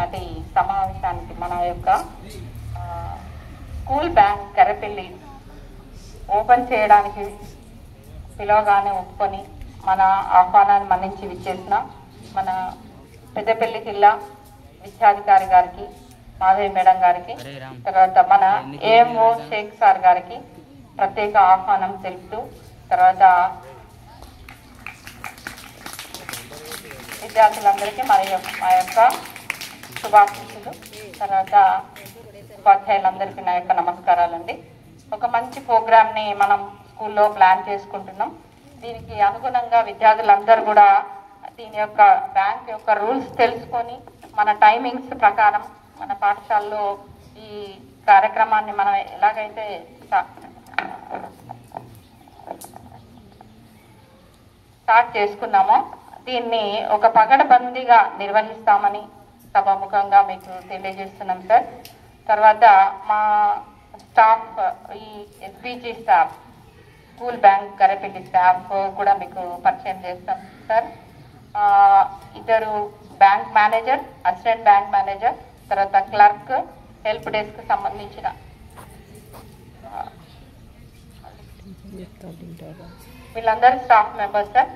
నేటి సమావేశానికి మన యొక్క స్కూల్ బ్యాంక్ కరపల్లి ఓపెన్ చేయడానికి పిలవగానే ఒప్పుకొని మన ఆహ్వానాన్ని మన్నించి విచ్చేసిన మన పెద్దపల్లి జిల్లా విద్యాధికారి గారికి, మాధవి మేడం గారికి, తర్వాత మన ఏఎంఓ షేక్ సార్ గారికి ప్రత్యేక ఆహ్వానం తెలుపుతూ, తర్వాత విద్యార్థులందరికీ మా యొక్క శుభాకాంక్షలు, తర్వాత ఉపాధ్యాయులందరికీ నా యొక్క నమస్కారాలండి. ఒక మంచి ప్రోగ్రామ్ని మనం స్కూల్లో ప్లాన్ చేసుకుంటున్నాం. దీనికి అనుగుణంగా విద్యార్థులందరూ కూడా దీని యొక్క బ్యాంక్ యొక్క రూల్స్ తెలుసుకొని మన టైమింగ్స్ ప్రకారం మన పాఠశాలలో ఈ కార్యక్రమాన్ని మనం ఎలాగైతే స్టార్ట్ చేసుకున్నామో దీన్ని ఒక పగడబందీగా నిర్వహిస్తామని సభాముఖంగా మీకు తెలియజేస్తున్నాం సార్. తర్వాత మా స్టాఫ్, ఈ SBG staff, school bank Karapalli staff కూడా మీకు పరిచయం చేస్తాం సార్. ఇద్దరు bank manager, assistant bank manager, తర్వాత క్లర్క్, హెల్ప్ డెస్క్ సంబంధించిన వీళ్ళందరూ స్టాఫ్ మెంబర్స్ సార్.